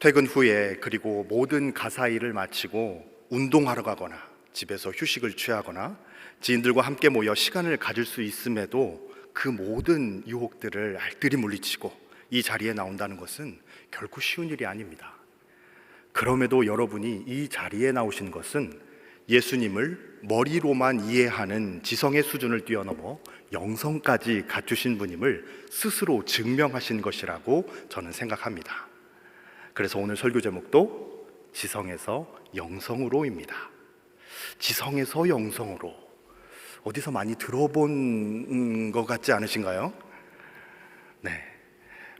퇴근 후에 그리고 모든 가사 일을 마치고 운동하러 가거나 집에서 휴식을 취하거나 지인들과 함께 모여 시간을 가질 수 있음에도 그 모든 유혹들을 알뜰히 물리치고 이 자리에 나온다는 것은 결코 쉬운 일이 아닙니다. 그럼에도 여러분이 이 자리에 나오신 것은 예수님을 머리로만 이해하는 지성의 수준을 뛰어넘어 영성까지 갖추신 분임을 스스로 증명하신 것이라고 저는 생각합니다. 그래서 오늘 설교 제목도 지성에서 영성으로입니다. 지성에서 영성으로, 어디서 많이 들어본 것 같지 않으신가요? 네,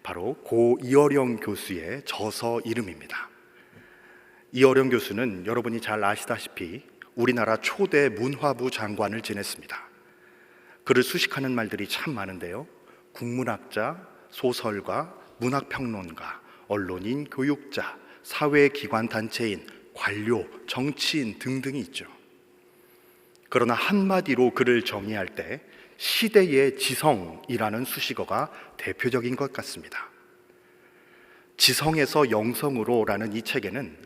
바로 고 이어령 교수의 저서 이름입니다. 이어령 교수는 여러분이 잘 아시다시피 우리나라 초대 문화부 장관을 지냈습니다. 그를 수식하는 말들이 참 많은데요, 국문학자, 소설가, 문학평론가, 언론인, 교육자, 사회기관 단체인, 관료, 정치인 등등이 있죠. 그러나 한마디로 그를 정의할 때 시대의 지성이라는 수식어가 대표적인 것 같습니다. 지성에서 영성으로라는 이 책에는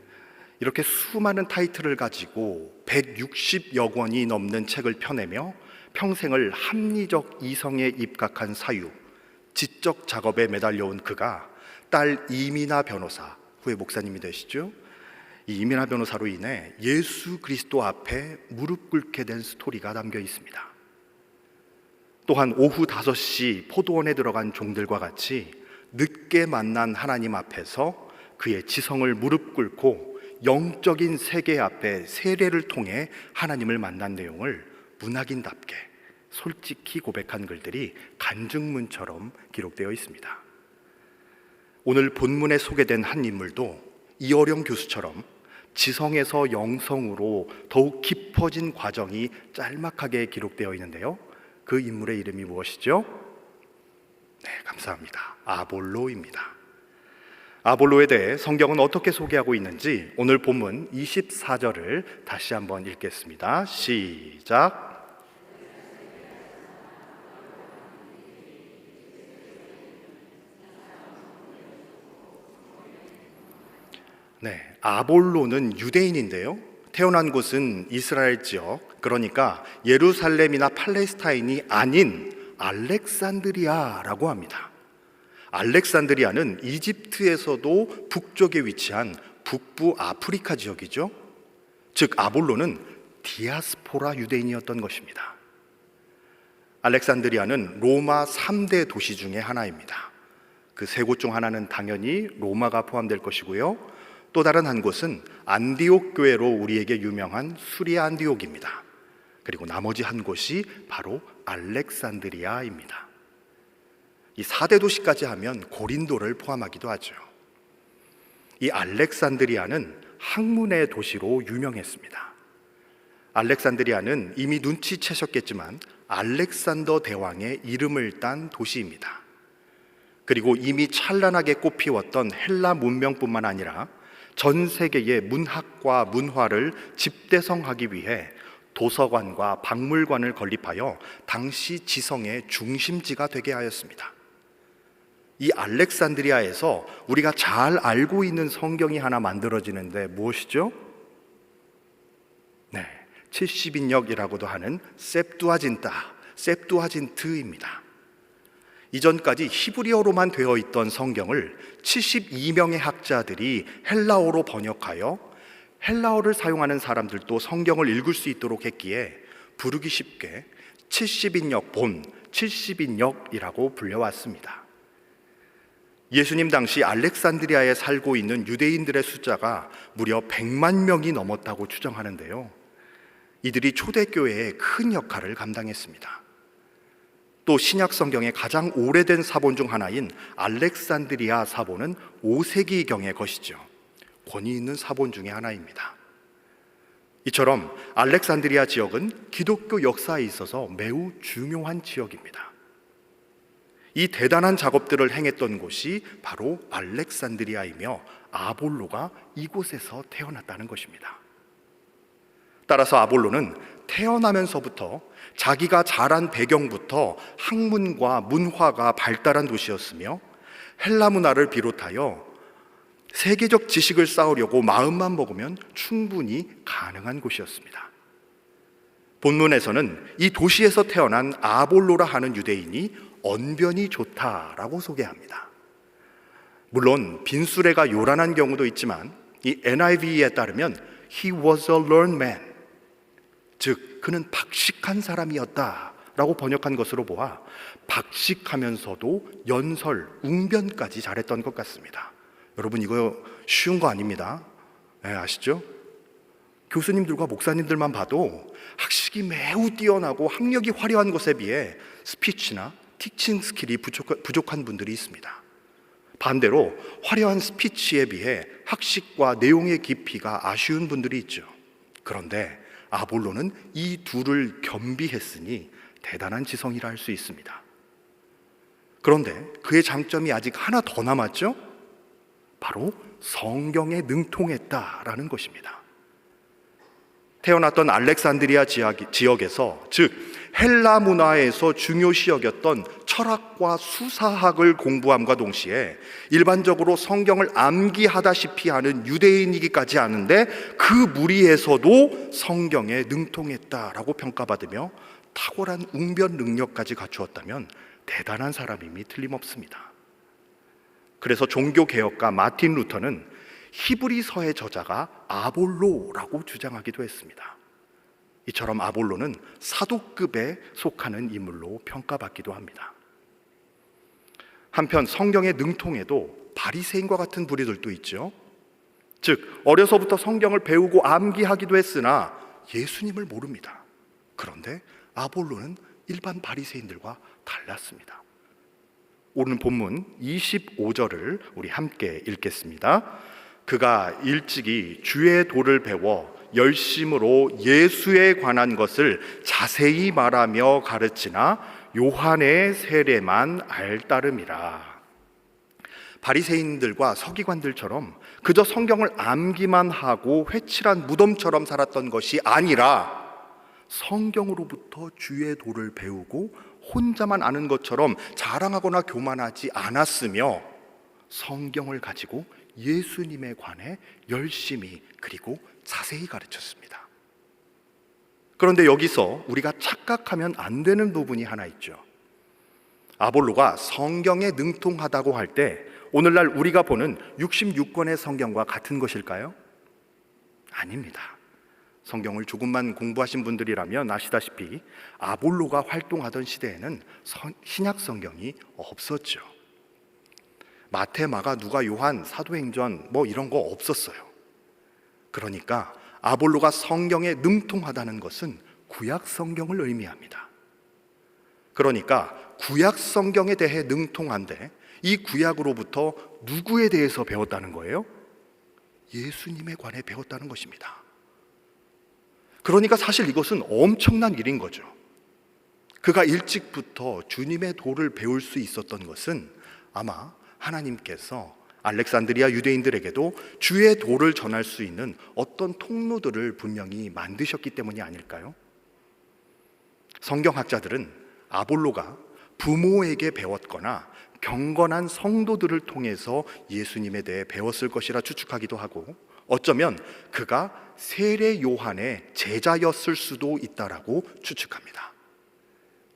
이렇게 수많은 타이틀을 가지고 160여 권이 넘는 책을 펴내며 평생을 합리적 이성에 입각한 사유, 지적 작업에 매달려온 그가 딸 이민아 변호사, 후에 목사님이 되시죠? 이 이민아 변호사로 인해 예수 그리스도 앞에 무릎 꿇게 된 스토리가 담겨 있습니다. 또한 오후 5시 포도원에 들어간 종들과 같이 늦게 만난 하나님 앞에서 그의 지성을 무릎 꿇고 영적인 세계 앞에 세례를 통해 하나님을 만난 내용을 문학인답게 솔직히 고백한 글들이 간증문처럼 기록되어 있습니다. 오늘 본문에 소개된 한 인물도 이어령 교수처럼 지성에서 영성으로 더욱 깊어진 과정이 짤막하게 기록되어 있는데요, 그 인물의 이름이 무엇이죠? 네, 감사합니다. 아볼로입니다. 아볼로에 대해 성경은 어떻게 소개하고 있는지 오늘 본문 24절을 다시 한번 읽겠습니다. 시작. 네, 아볼로는 유대인인데요, 태어난 곳은 이스라엘 지역, 그러니까 예루살렘이나 팔레스타인이 아닌 알렉산드리아라고 합니다. 알렉산드리아는 이집트에서도 북쪽에 위치한 북부 아프리카 지역이죠. 즉 아볼로는 디아스포라 유대인이었던 것입니다. 알렉산드리아는 로마 3대 도시 중에 하나입니다. 그 세 곳 중 하나는 당연히 로마가 포함될 것이고요, 또 다른 한 곳은 안디옥 교회로 우리에게 유명한 수리아 안디옥입니다. 그리고 나머지 한 곳이 바로 알렉산드리아입니다. 이 4대 도시까지 하면 고린도를 포함하기도 하죠. 이 알렉산드리아는 학문의 도시로 유명했습니다. 알렉산드리아는 이미 눈치채셨겠지만 알렉산더 대왕의 이름을 딴 도시입니다. 그리고 이미 찬란하게 꽃피웠던 헬라 문명뿐만 아니라 전 세계의 문학과 문화를 집대성하기 위해 도서관과 박물관을 건립하여 당시 지성의 중심지가 되게 하였습니다. 이 알렉산드리아에서 우리가 잘 알고 있는 성경이 하나 만들어지는데 무엇이죠? 네, 70인역이라고도 하는 셉두아진트입니다. 이전까지 히브리어로만 되어 있던 성경을 72명의 학자들이 헬라어로 번역하여 헬라어를 사용하는 사람들도 성경을 읽을 수 있도록 했기에 부르기 쉽게 70인역 본, 70인역이라고 불려왔습니다. 예수님 당시 알렉산드리아에 살고 있는 유대인들의 숫자가 무려 100만 명이 넘었다고 추정하는데요, 이들이 초대교회에 큰 역할을 감당했습니다. 또 신약 성경의 가장 오래된 사본 중 하나인 알렉산드리아 사본은 5세기경의 것이죠. 권위 있는 사본 중에 하나입니다. 이처럼 알렉산드리아 지역은 기독교 역사에 있어서 매우 중요한 지역입니다. 이 대단한 작업들을 행했던 곳이 바로 알렉산드리아이며 아볼로가 이곳에서 태어났다는 것입니다. 따라서 아볼로는 태어나면서부터 자기가 자란 배경부터 학문과 문화가 발달한 도시였으며 헬라 문화를 비롯하여 세계적 지식을 쌓으려고 마음만 먹으면 충분히 가능한 곳이었습니다. 본문에서는 이 도시에서 태어난 아볼로라 하는 유대인이 언변이 좋다라고 소개합니다. 물론 빈수레가 요란한 경우도 있지만 이 NIV에 따르면 He was a learned man, 즉 그는 박식한 사람이었다라고 번역한 것으로 보아 박식하면서도 연설, 웅변까지 잘했던 것 같습니다. 여러분, 이거 쉬운 거 아닙니다. 네, 아시죠? 교수님들과 목사님들만 봐도 학식이 매우 뛰어나고 학력이 화려한 것에 비해 스피치나 티칭 스킬이 부족한 분들이 있습니다. 반대로 화려한 스피치에 비해 학식과 내용의 깊이가 아쉬운 분들이 있죠. 그런데 아볼로는 이 둘을 겸비했으니 대단한 지성이라 할 수 있습니다. 그런데 그의 장점이 아직 하나 더 남았죠? 바로 성경에 능통했다라는 것입니다. 태어났던 알렉산드리아 지역에서, 즉 헬라 문화에서 중요시 여겼던 철학과 수사학을 공부함과 동시에 일반적으로 성경을 암기하다시피 하는 유대인이기까지 하는데 그 무리에서도 성경에 능통했다라고 평가받으며 탁월한 웅변 능력까지 갖추었다면 대단한 사람임이 틀림없습니다. 그래서 종교개혁가 마틴 루터는 히브리서의 저자가 아볼로라고 주장하기도 했습니다. 이처럼 아볼로는 사도급에 속하는 인물로 평가받기도 합니다. 한편 성경에 능통해도 바리새인과 같은 부류들도 있죠. 즉 어려서부터 성경을 배우고 암기하기도 했으나 예수님을 모릅니다. 그런데 아볼로는 일반 바리새인들과 달랐습니다. 오늘 본문 25절을 우리 함께 읽겠습니다. 그가 일찍이 주의 도를 배워 열심으로 예수에 관한 것을 자세히 말하며 가르치나 요한의 세례만 알따름이라. 바리새인들과 서기관들처럼 그저 성경을 암기만 하고 회칠한 무덤처럼 살았던 것이 아니라 성경으로부터 주의 도를 배우고 혼자만 아는 것처럼 자랑하거나 교만하지 않았으며 성경을 가지고 예수님에 관해 열심히 그리고 자세히 가르쳤습니다. 그런데 여기서 우리가 착각하면 안 되는 부분이 하나 있죠. 아볼로가 성경에 능통하다고 할 때 오늘날 우리가 보는 66권의 성경과 같은 것일까요? 아닙니다. 성경을 조금만 공부하신 분들이라면 아시다시피 아볼로가 활동하던 시대에는 신약 성경이 없었죠. 마태, 마가, 누가, 요한, 사도행전 이런 거 없었어요. 그러니까 아볼로가 성경에 능통하다는 것은 구약 성경을 의미합니다. 그러니까 구약 성경에 대해 능통한데 이 구약으로부터 누구에 대해서 배웠다는 거예요? 예수님에 관해 배웠다는 것입니다. 그러니까 사실 이것은 엄청난 일인 거죠. 그가 일찍부터 주님의 도를 배울 수 있었던 것은 아마 하나님께서 알렉산드리아 유대인들에게도 주의 도를 전할 수 있는 어떤 통로들을 분명히 만드셨기 때문이 아닐까요? 성경학자들은 아볼로가 부모에게 배웠거나 경건한 성도들을 통해서 예수님에 대해 배웠을 것이라 추측하기도 하고, 어쩌면 그가 세례 요한의 제자였을 수도 있다라고 추측합니다.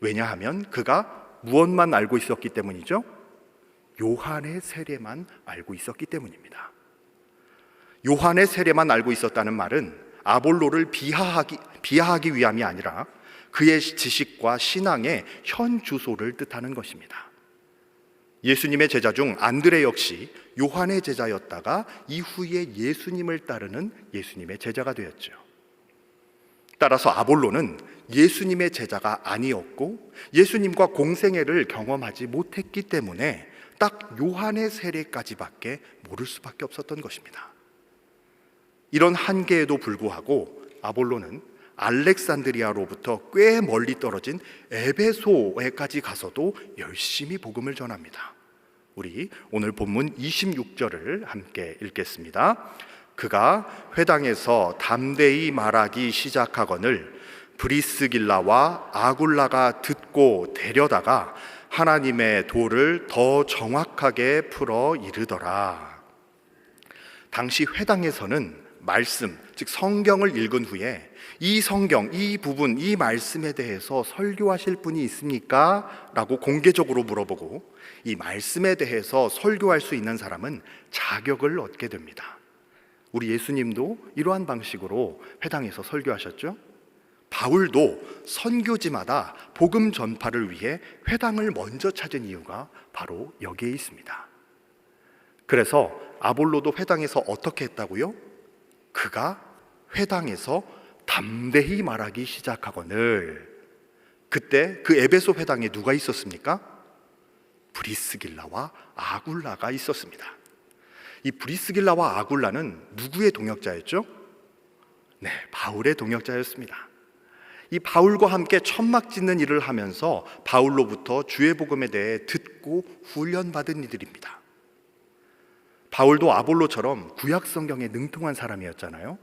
왜냐하면 그가 무엇만 알고 있었기 때문이죠? 요한의 세례만 알고 있었기 때문입니다. 요한의 세례만 알고 있었다는 말은 아볼로를 비하하기 위함이 아니라 그의 지식과 신앙의 현 주소를 뜻하는 것입니다. 예수님의 제자 중 안드레 역시 요한의 제자였다가 이후에 예수님을 따르는 예수님의 제자가 되었죠. 따라서 아볼로는 예수님의 제자가 아니었고 예수님과 공생애를 경험하지 못했기 때문에 딱 요한의 세례까지밖에 모를 수밖에 없었던 것입니다. 이런 한계에도 불구하고 아볼로는 알렉산드리아로부터 꽤 멀리 떨어진 에베소에까지 가서도 열심히 복음을 전합니다. 우리 오늘 본문 26절을 함께 읽겠습니다. 그가 회당에서 담대히 말하기 시작하거늘 브리스길라와 아굴라가 듣고 데려다가 하나님의 도를 더 정확하게 풀어 이르더라. 당시 회당에서는 말씀, 즉 성경을 읽은 후에 이 성경, 이 부분, 이 말씀에 대해서 설교하실 분이 있습니까? 라고 공개적으로 물어보고 이 말씀에 대해서 설교할 수 있는 사람은 자격을 얻게 됩니다. 우리 예수님도 이러한 방식으로 회당에서 설교하셨죠? 바울도 선교지마다 복음 전파를 위해 회당을 먼저 찾은 이유가 바로 여기에 있습니다. 그래서 아볼로도 회당에서 어떻게 했다고요? 그가 회당에서 담대히 말하기 시작하거늘 그때 그 에베소 회당에 누가 있었습니까? 브리스길라와 아굴라가 있었습니다. 이 브리스길라와 아굴라는 누구의 동역자였죠? 네, 바울의 동역자였습니다. 이 바울과 함께 천막 짓는 일을 하면서 바울로부터 주의 복음에 대해 듣고 훈련받은 이들입니다. 바울도 아볼로처럼 구약 성경에 능통한 사람이었잖아요.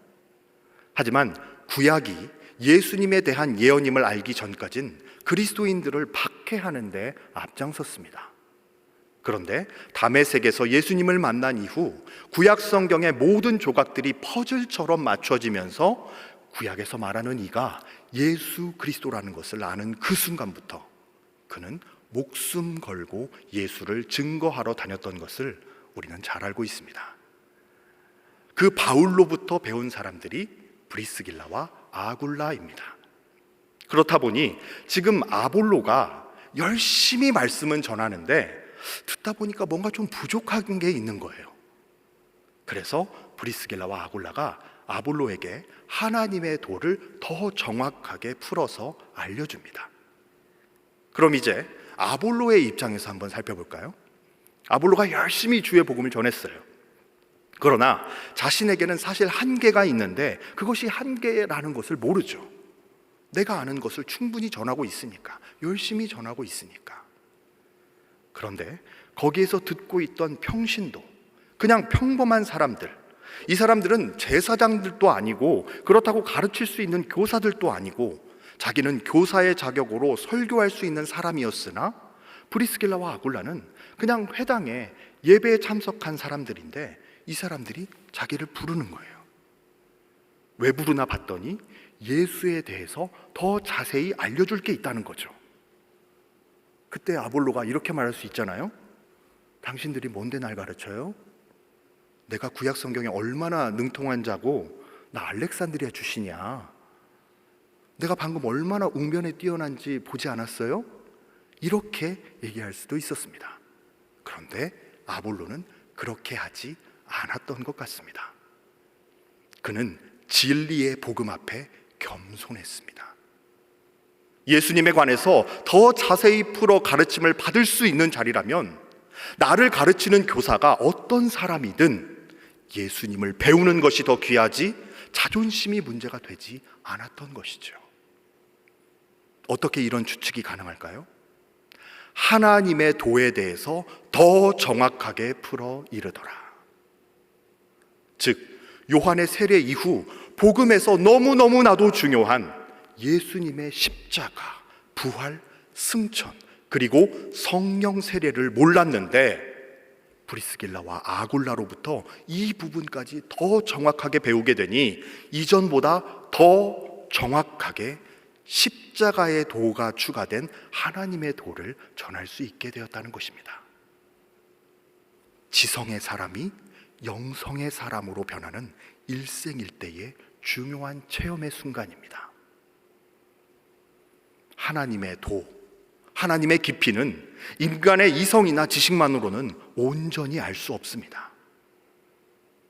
하지만 구약이 예수님에 대한 예언임을 알기 전까진 그리스도인들을 박해하는 데 앞장섰습니다. 그런데 다메섹에서 예수님을 만난 이후 구약 성경의 모든 조각들이 퍼즐처럼 맞춰지면서 구약에서 말하는 이가 예수 그리스도라는 것을 아는 그 순간부터 그는 목숨 걸고 예수를 증거하러 다녔던 것을 우리는 잘 알고 있습니다. 그 바울로부터 배운 사람들이 브리스길라와 아굴라입니다. 그렇다 보니 지금 아볼로가 열심히 말씀은 전하는데 듣다 보니까 뭔가 좀 부족한 게 있는 거예요. 그래서 브리스길라와 아굴라가 아볼로에게 하나님의 도를 더 정확하게 풀어서 알려줍니다. 그럼 이제 아볼로의 입장에서 한번 살펴볼까요? 아볼로가 열심히 주의 복음을 전했어요. 그러나 자신에게는 사실 한계가 있는데 그것이 한계라는 것을 모르죠. 내가 아는 것을 충분히 전하고 있으니까, 열심히 전하고 있으니까. 그런데 거기에서 듣고 있던 평신도, 그냥 평범한 사람들, 이 사람들은 제사장들도 아니고 그렇다고 가르칠 수 있는 교사들도 아니고 자기는 교사의 자격으로 설교할 수 있는 사람이었으나 브리스길라와 아굴라는 그냥 회당에 예배에 참석한 사람들인데 이 사람들이 자기를 부르는 거예요. 왜 부르나 봤더니 예수에 대해서 더 자세히 알려줄 게 있다는 거죠. 그때 아볼로가 이렇게 말할 수 있잖아요. 당신들이 뭔데 날 가르쳐요? 내가 구약 성경에 얼마나 능통한 자고 나 알렉산드리아 출신이야. 내가 방금 얼마나 웅변에 뛰어난지 보지 않았어요? 이렇게 얘기할 수도 있었습니다. 그런데 아볼로는 그렇게 하지 않았던 것 같습니다. 그는 진리의 복음 앞에 겸손했습니다. 예수님에 관해서 더 자세히 풀어 가르침을 받을 수 있는 자리라면 나를 가르치는 교사가 어떤 사람이든 예수님을 배우는 것이 더 귀하지 자존심이 문제가 되지 않았던 것이죠. 어떻게 이런 추측이 가능할까요? 하나님의 도에 대해서 더 정확하게 풀어 이르더라. 즉 요한의 세례 이후 복음에서 너무너무나도 중요한 예수님의 십자가, 부활, 승천, 그리고 성령 세례를 몰랐는데 브리스길라와 아굴라로부터 이 부분까지 더 정확하게 배우게 되니 이전보다 더 정확하게 십자가의 도가 추가된 하나님의 도를 전할 수 있게 되었다는 것입니다. 지성의 사람이 영성의 사람으로 변하는 일생일대의 중요한 체험의 순간입니다. 하나님의 도, 하나님의 깊이는 인간의 이성이나 지식만으로는 온전히 알 수 없습니다.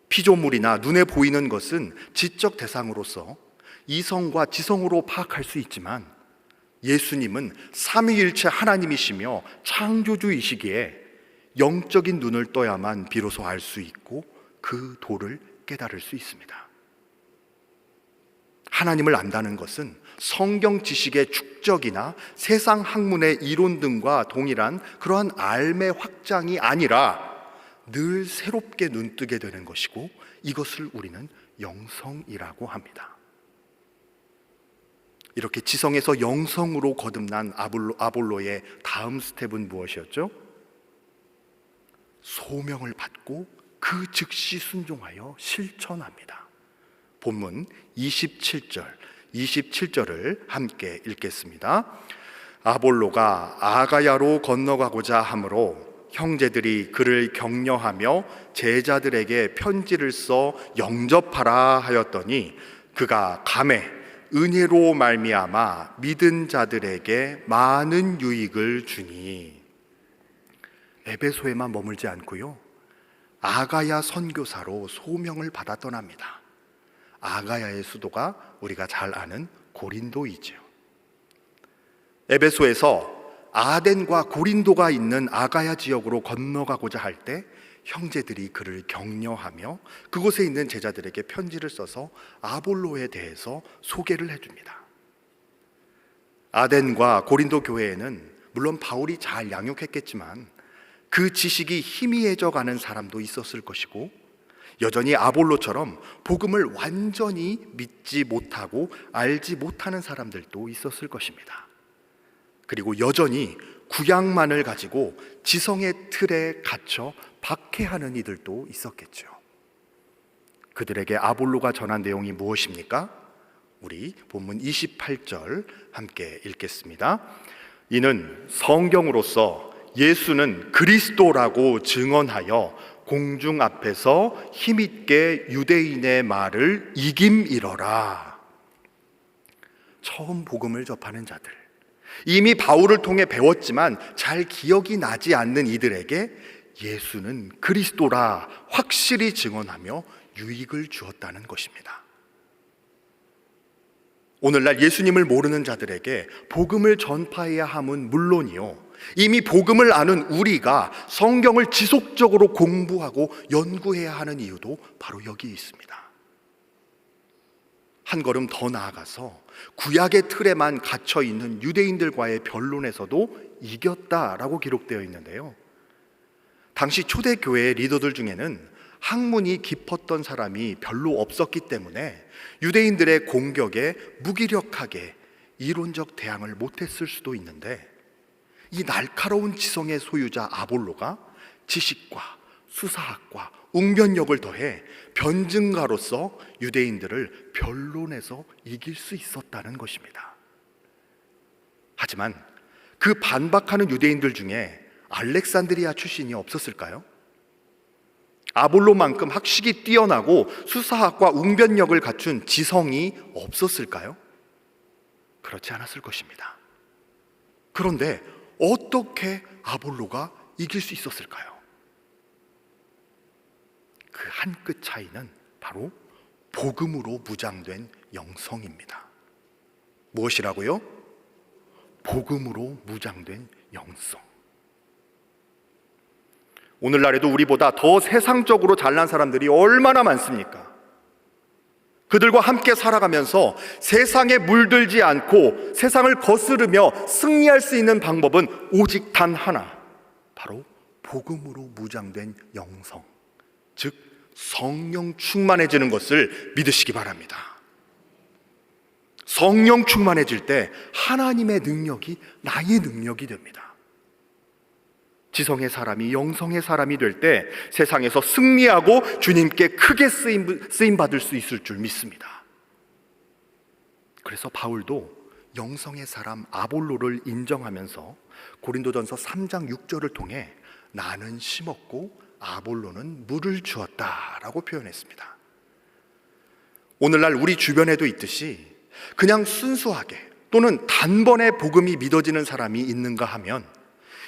피조물이나 눈에 보이는 것은 지적 대상으로서 이성과 지성으로 파악할 수 있지만 예수님은 삼위일체 하나님이시며 창조주이시기에 영적인 눈을 떠야만 비로소 알 수 있고 그 도를 깨달을 수 있습니다. 하나님을 안다는 것은 성경 지식의 축적이나 세상 학문의 이론 등과 동일한 그러한 알의 확장이 아니라 늘 새롭게 눈뜨게 되는 것이고 이것을 우리는 영성이라고 합니다. 이렇게 지성에서 영성으로 거듭난 아볼로의 다음 스텝은 무엇이었죠? 소명을 받고 그 즉시 순종하여 실천합니다. 본문 27절을 함께 읽겠습니다. 아볼로가 아가야로 건너가고자 하므로 형제들이 그를 격려하며 제자들에게 편지를 써 영접하라 하였더니 그가 감에 은혜로 말미암아 믿은 자들에게 많은 유익을 주니. 에베소에만 머물지 않고요, 아가야 선교사로 소명을 받아 떠납니다. 아가야의 수도가 우리가 잘 아는 고린도이죠. 에베소에서 아덴과 고린도가 있는 아가야 지역으로 건너가고자 할 때 형제들이 그를 격려하며 그곳에 있는 제자들에게 편지를 써서 아볼로에 대해서 소개를 해줍니다. 아덴과 고린도 교회에는 물론 바울이 잘 양육했겠지만 그 지식이 희미해져 가는 사람도 있었을 것이고, 여전히 아볼로처럼 복음을 완전히 믿지 못하고 알지 못하는 사람들도 있었을 것입니다. 그리고 여전히 구약만을 가지고 지성의 틀에 갇혀 박해하는 이들도 있었겠죠. 그들에게 아볼로가 전한 내용이 무엇입니까? 우리 본문 28절 함께 읽겠습니다. 이는 성경으로서 예수는 그리스도라고 증언하여 공중 앞에서 힘있게 유대인의 말을 이김이러라. 처음 복음을 접하는 자들, 이미 바울을 통해 배웠지만 잘 기억이 나지 않는 이들에게 예수는 그리스도라 확실히 증언하며 유익을 주었다는 것입니다. 오늘날 예수님을 모르는 자들에게 복음을 전파해야 함은 물론이요, 이미 복음을 아는 우리가 성경을 지속적으로 공부하고 연구해야 하는 이유도 바로 여기에 있습니다. 한 걸음 더 나아가서 구약의 틀에만 갇혀 있는 유대인들과의 변론에서도 이겼다라고 기록되어 있는데요, 당시 초대교회의 리더들 중에는 학문이 깊었던 사람이 별로 없었기 때문에 유대인들의 공격에 무기력하게 이론적 대항을 못했을 수도 있는데, 이 날카로운 지성의 소유자 아볼로가 지식과 수사학과 웅변력을 더해 변증가로서 유대인들을 변론에서 이길 수 있었다는 것입니다. 하지만 그 반박하는 유대인들 중에 알렉산드리아 출신이 없었을까요? 아볼로만큼 학식이 뛰어나고 수사학과 웅변력을 갖춘 지성이 없었을까요? 그렇지 않았을 것입니다. 그런데 어떻게 아볼로가 이길 수 있었을까요? 그 한 끗 차이는 바로 복음으로 무장된 영성입니다. 무엇이라고요? 복음으로 무장된 영성. 오늘날에도 우리보다 더 세상적으로 잘난 사람들이 얼마나 많습니까? 그들과 함께 살아가면서 세상에 물들지 않고 세상을 거스르며 승리할 수 있는 방법은 오직 단 하나, 바로 복음으로 무장된 영성, 즉 성령 충만해지는 것을 믿으시기 바랍니다. 성령 충만해질 때 하나님의 능력이 나의 능력이 됩니다. 지성의 사람이 영성의 사람이 될 때 세상에서 승리하고 주님께 크게 쓰임받을 수 있을 줄 믿습니다. 그래서 바울도 영성의 사람 아볼로를 인정하면서 고린도전서 3장 6절을 통해 나는 심었고 아볼로는 물을 주었다라고 표현했습니다. 오늘날 우리 주변에도 있듯이 그냥 순수하게 또는 단번에 복음이 믿어지는 사람이 있는가 하면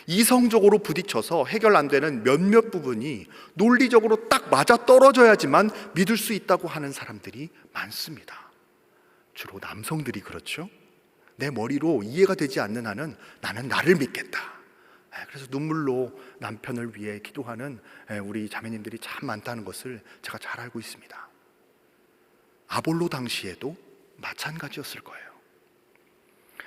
이성적으로 부딪혀서 해결 안 되는 몇몇 부분이 논리적으로 딱 맞아 떨어져야지만 믿을 수 있다고 하는 사람들이 많습니다. 주로 남성들이 그렇죠. 내 머리로 이해가 되지 않는 한은 나는 나를 믿겠다. 그래서 눈물로 남편을 위해 기도하는 우리 자매님들이 참 많다는 것을 제가 잘 알고 있습니다. 아볼로 당시에도 마찬가지였을 거예요.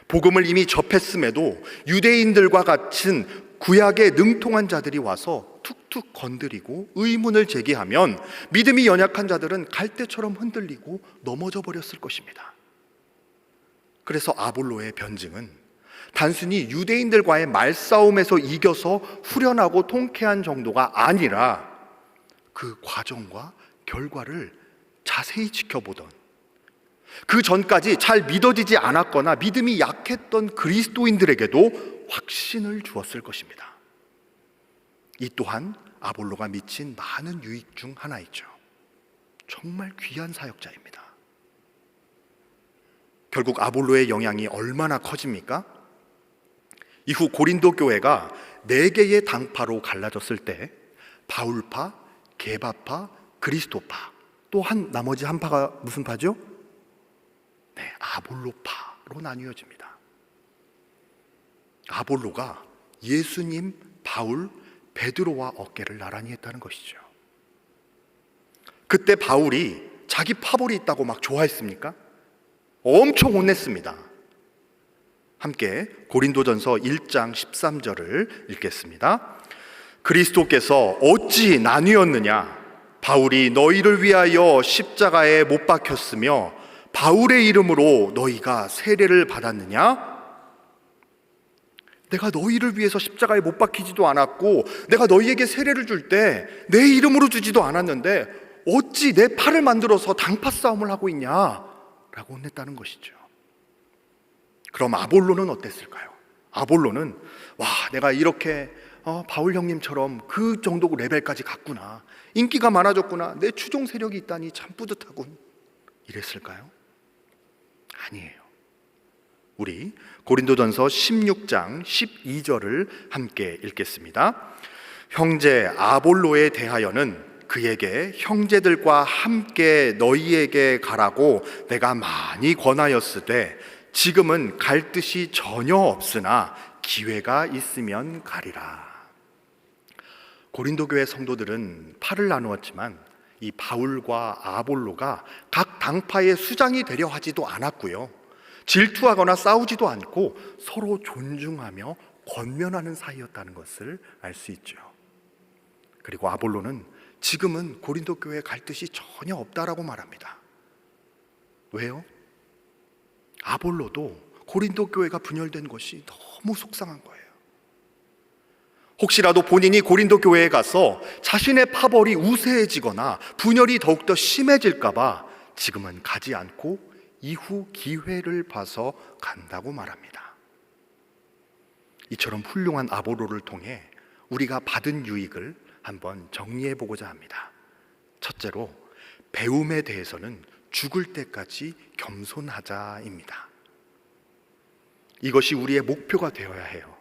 복음을 이미 접했음에도 유대인들과 같은 구약에 능통한 자들이 와서 툭툭 건드리고 의문을 제기하면 믿음이 연약한 자들은 갈대처럼 흔들리고 넘어져 버렸을 것입니다. 그래서 아볼로의 변증은 단순히 유대인들과의 말싸움에서 이겨서 후련하고 통쾌한 정도가 아니라 그 과정과 결과를 자세히 지켜보던, 그 전까지 잘 믿어지지 않았거나 믿음이 약했던 그리스도인들에게도 확신을 주었을 것입니다. 이 또한 아볼로가 미친 많은 유익 중 하나이죠. 정말 귀한 사역자입니다. 결국 아볼로의 영향이 얼마나 커집니까? 이후 고린도 교회가 4개의 당파로 갈라졌을 때 바울파, 게바파, 그리스도파, 또 나머지 한 파가 무슨 파죠? 네, 아볼로파로 나뉘어집니다. 아볼로가 예수님, 바울, 베드로와 어깨를 나란히 했다는 것이죠. 그때 바울이 자기 파벌이 있다고 막 좋아했습니까? 엄청 혼냈습니다. 함께 고린도전서 1장 13절을 읽겠습니다. 그리스도께서 어찌 나뉘었느냐? 바울이 너희를 위하여 십자가에 못 박혔으며 바울의 이름으로 너희가 세례를 받았느냐? 내가 너희를 위해서 십자가에 못 박히지도 않았고 내가 너희에게 세례를 줄 때 내 이름으로 주지도 않았는데 어찌 내 팔을 만들어서 당파 싸움을 하고 있냐? 라고 혼냈다는 것이죠. 그럼 아볼로는 어땠을까요? 아볼로는 내가 이렇게 바울 형님처럼 그 정도 레벨까지 갔구나, 인기가 많아졌구나, 내 추종 세력이 있다니 참 뿌듯하군, 이랬을까요? 아니에요. 우리 고린도전서 16장 12절을 함께 읽겠습니다. 형제 아볼로에 대하여는 그에게 형제들과 함께 너희에게 가라고 내가 많이 권하였으되 지금은 갈 뜻이 전혀 없으나 기회가 있으면 가리라. 고린도 교회 성도들은 팔을 나누었지만 이 바울과 아볼로가 각 당파의 수장이 되려 하지도 않았고요, 질투하거나 싸우지도 않고 서로 존중하며 권면하는 사이였다는 것을 알 수 있죠. 그리고 아볼로는 지금은 고린도 교회에 갈 뜻이 전혀 없다라고 말합니다. 왜요? 아볼로도 고린도 교회가 분열된 것이 너무 속상한 거예요. 혹시라도 본인이 고린도 교회에 가서 자신의 파벌이 우세해지거나 분열이 더욱더 심해질까 봐 지금은 가지 않고 이후 기회를 봐서 간다고 말합니다. 이처럼 훌륭한 아볼로를 통해 우리가 받은 유익을 한번 정리해 보고자 합니다. 첫째로, 배움에 대해서는 죽을 때까지 겸손하자입니다. 이것이 우리의 목표가 되어야 해요.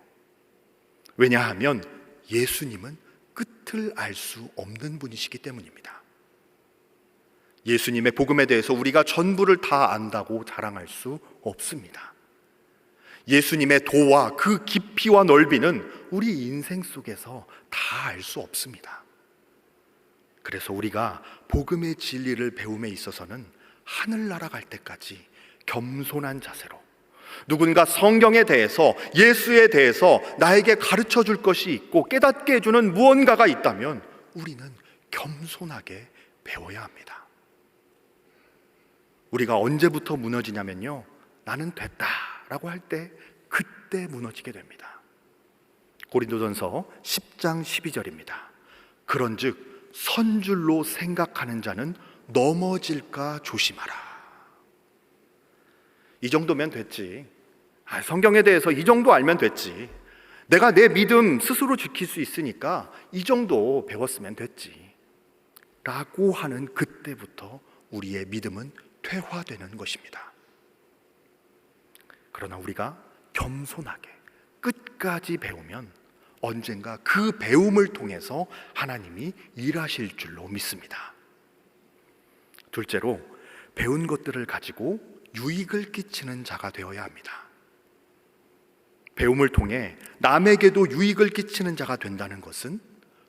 왜냐하면 예수님은 끝을 알 수 없는 분이시기 때문입니다. 예수님의 복음에 대해서 우리가 전부를 다 안다고 자랑할 수 없습니다. 예수님의 도와 그 깊이와 넓이는 우리 인생 속에서 다 알 수 없습니다. 그래서 우리가 복음의 진리를 배움에 있어서는 하늘나라 갈 때까지 겸손한 자세로, 누군가 성경에 대해서, 예수에 대해서 나에게 가르쳐 줄 것이 있고 깨닫게 해주는 무언가가 있다면 우리는 겸손하게 배워야 합니다. 우리가 언제부터 무너지냐면요, 나는 됐다라고 할 때 그때 무너지게 됩니다. 고린도전서 10장 12절입니다. 그런즉 선줄로 생각하는 자는 넘어질까 조심하라. 이 정도면 됐지, 성경에 대해서 이 정도 알면 됐지, 내가 내 믿음 스스로 지킬 수 있으니까 이 정도 배웠으면 됐지 라고 하는 그때부터 우리의 믿음은 퇴화되는 것입니다. 그러나 우리가 겸손하게 끝까지 배우면 언젠가 그 배움을 통해서 하나님이 일하실 줄로 믿습니다. 둘째로, 배운 것들을 가지고 유익을 끼치는 자가 되어야 합니다. 배움을 통해 남에게도 유익을 끼치는 자가 된다는 것은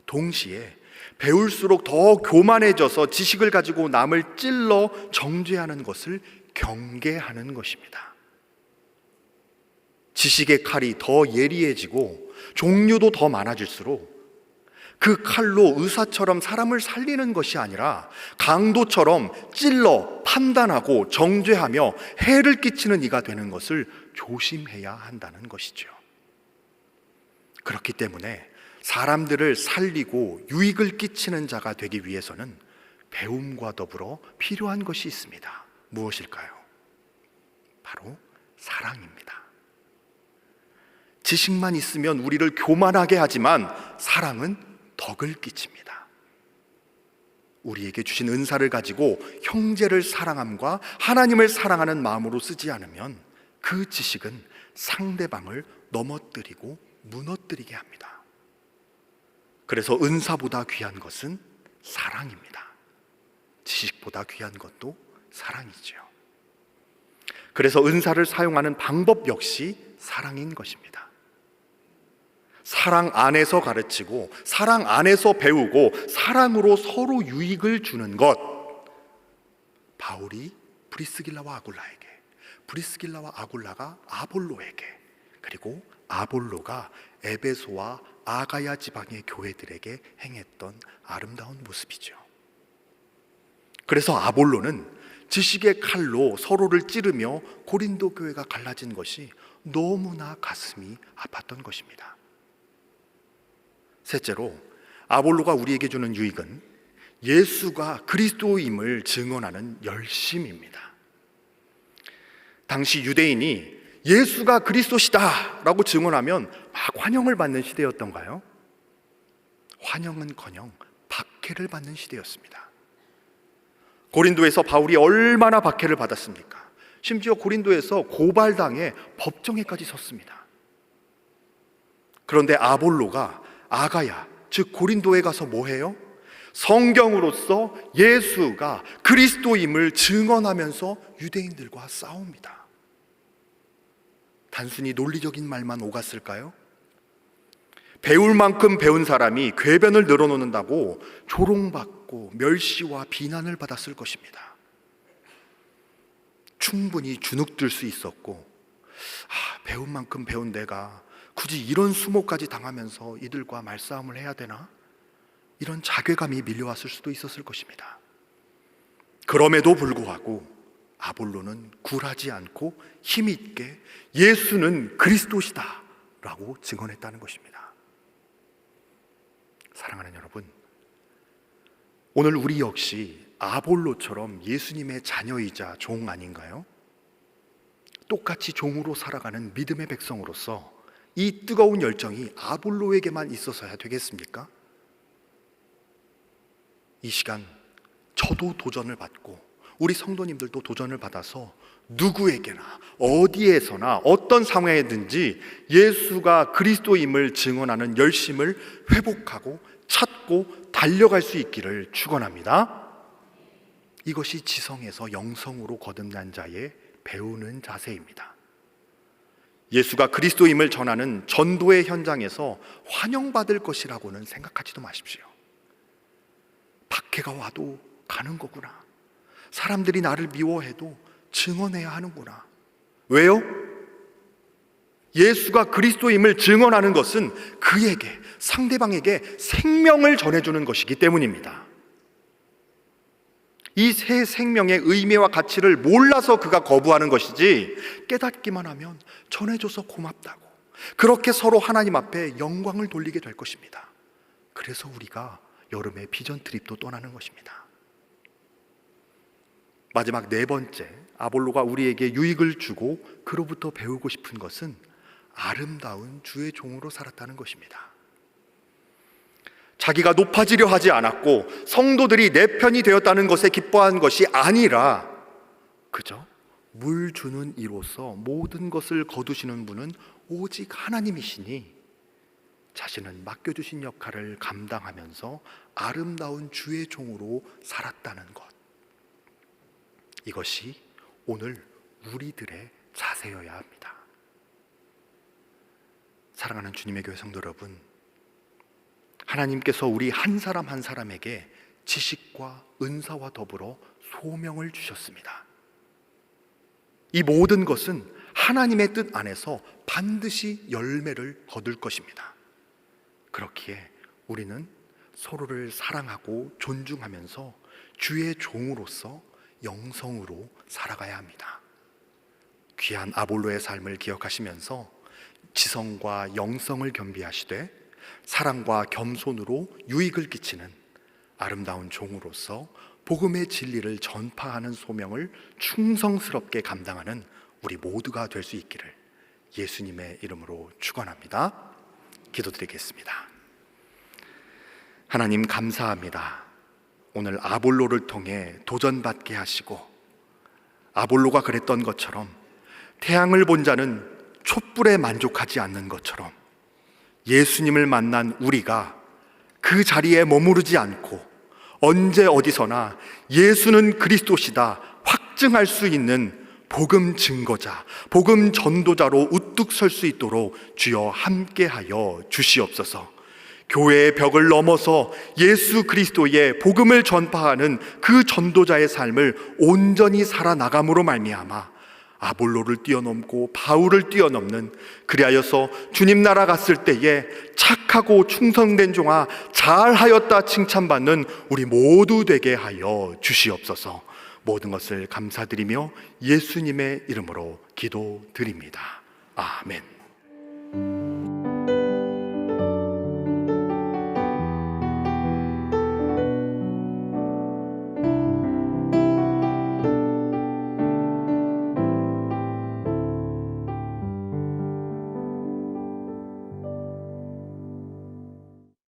동시에 배울수록 더 교만해져서 지식을 가지고 남을 찔러 정죄하는 것을 경계하는 것입니다. 지식의 칼이 더 예리해지고 종류도 더 많아질수록 그 칼로 의사처럼 사람을 살리는 것이 아니라 강도처럼 찔러 판단하고 정죄하며 해를 끼치는 이가 되는 것을 조심해야 한다는 것이죠. 그렇기 때문에 사람들을 살리고 유익을 끼치는 자가 되기 위해서는 배움과 더불어 필요한 것이 있습니다. 무엇일까요? 바로 사랑입니다. 지식만 있으면 우리를 교만하게 하지만 사랑은 덕을 끼칩니다. 우리에게 주신 은사를 가지고 형제를 사랑함과 하나님을 사랑하는 마음으로 쓰지 않으면 그 지식은 상대방을 넘어뜨리고 무너뜨리게 합니다. 그래서 은사보다 귀한 것은 사랑입니다. 지식보다 귀한 것도 사랑이죠. 그래서 은사를 사용하는 방법 역시 사랑인 것입니다. 사랑 안에서 가르치고 사랑 안에서 배우고 사랑으로 서로 유익을 주는 것. 바울이 브리스길라와 아굴라에게, 브리스길라와 아굴라가 아볼로에게, 그리고 아볼로가 에베소와 아가야 지방의 교회들에게 행했던 아름다운 모습이죠. 그래서 아볼로는 지식의 칼로 서로를 찌르며 고린도 교회가 갈라진 것이 너무나 가슴이 아팠던 것입니다. 셋째로, 아볼로가 우리에게 주는 유익은 예수가 그리스도임을 증언하는 열심입니다. 당시 유대인이 예수가 그리스도시다 라고 증언하면 막 환영을 받는 시대였던가요? 환영은커녕 박해를 받는 시대였습니다. 고린도에서 바울이 얼마나 박해를 받았습니까? 심지어 고린도에서 고발당해 법정에까지 섰습니다. 그런데 아볼로가 아가야, 즉 고린도에 가서 뭐 해요? 성경으로서 예수가 그리스도임을 증언하면서 유대인들과 싸웁니다. 단순히 논리적인 말만 오갔을까요? 배울 만큼 배운 사람이 궤변을 늘어놓는다고 조롱받고 멸시와 비난을 받았을 것입니다. 충분히 주눅들 수 있었고, 배운 만큼 배운 내가 굳이 이런 수모까지 당하면서 이들과 말싸움을 해야 되나? 이런 자괴감이 밀려왔을 수도 있었을 것입니다. 그럼에도 불구하고 아볼로는 굴하지 않고 힘있게 예수는 그리스도시다 라고 증언했다는 것입니다. 사랑하는 여러분, 오늘 우리 역시 아볼로처럼 예수님의 자녀이자 종 아닌가요? 똑같이 종으로 살아가는 믿음의 백성으로서 이 뜨거운 열정이 아볼로에게만 있어서야 되겠습니까? 이 시간 저도 도전을 받고 우리 성도님들도 도전을 받아서 누구에게나 어디에서나 어떤 상황에든지 예수가 그리스도임을 증언하는 열심을 회복하고 찾고 달려갈 수 있기를 축원합니다. 이것이 지성에서 영성으로 거듭난 자의 배우는 자세입니다. 예수가 그리스도임을 전하는 전도의 현장에서 환영받을 것이라고는 생각하지도 마십시오. 박해가 와도 가는 거구나. 사람들이 나를 미워해도 증언해야 하는구나. 왜요? 예수가 그리스도임을 증언하는 것은 그에게, 상대방에게 생명을 전해주는 것이기 때문입니다. 이 새 생명의 의미와 가치를 몰라서 그가 거부하는 것이지, 깨닫기만 하면 전해줘서 고맙다고 그렇게 서로 하나님 앞에 영광을 돌리게 될 것입니다. 그래서 우리가 여름에 비전 트립도 떠나는 것입니다. 마지막 네 번째, 아볼로가 우리에게 유익을 주고 그로부터 배우고 싶은 것은 아름다운 주의 종으로 살았다는 것입니다. 자기가 높아지려 하지 않았고 성도들이 내 편이 되었다는 것에 기뻐한 것이 아니라 그저 물 주는 이로서 모든 것을 거두시는 분은 오직 하나님이시니 자신은 맡겨주신 역할을 감당하면서 아름다운 주의 종으로 살았다는 것. 이것이 오늘 우리들의 자세여야 합니다. 사랑하는 주님의 교회 성도 여러분, 하나님께서 우리 한 사람 한 사람에게 지식과 은사와 더불어 소명을 주셨습니다. 이 모든 것은 하나님의 뜻 안에서 반드시 열매를 거둘 것입니다. 그렇기에 우리는 서로를 사랑하고 존중하면서 주의 종으로서 영성으로 살아가야 합니다. 귀한 아볼로의 삶을 기억하시면서 지성과 영성을 겸비하시되 사랑과 겸손으로 유익을 끼치는 아름다운 종으로서 복음의 진리를 전파하는 소명을 충성스럽게 감당하는 우리 모두가 될 수 있기를 예수님의 이름으로 축원합니다. 기도드리겠습니다. 하나님 감사합니다. 오늘 아볼로를 통해 도전받게 하시고, 아볼로가 그랬던 것처럼 태양을 본 자는 촛불에 만족하지 않는 것처럼 예수님을 만난 우리가 그 자리에 머무르지 않고 언제 어디서나 예수는 그리스도시다 확증할 수 있는 복음 증거자, 복음 전도자로 우뚝 설 수 있도록 주여 함께하여 주시옵소서. 교회의 벽을 넘어서 예수 그리스도의 복음을 전파하는 그 전도자의 삶을 온전히 살아나감으로 말미암아 아볼로를 뛰어넘고 바울을 뛰어넘는, 그리하여서 주님 나라 갔을 때에 착하고 충성된 종아 잘하였다 칭찬받는 우리 모두 되게 하여 주시옵소서. 모든 것을 감사드리며 예수님의 이름으로 기도드립니다. 아멘.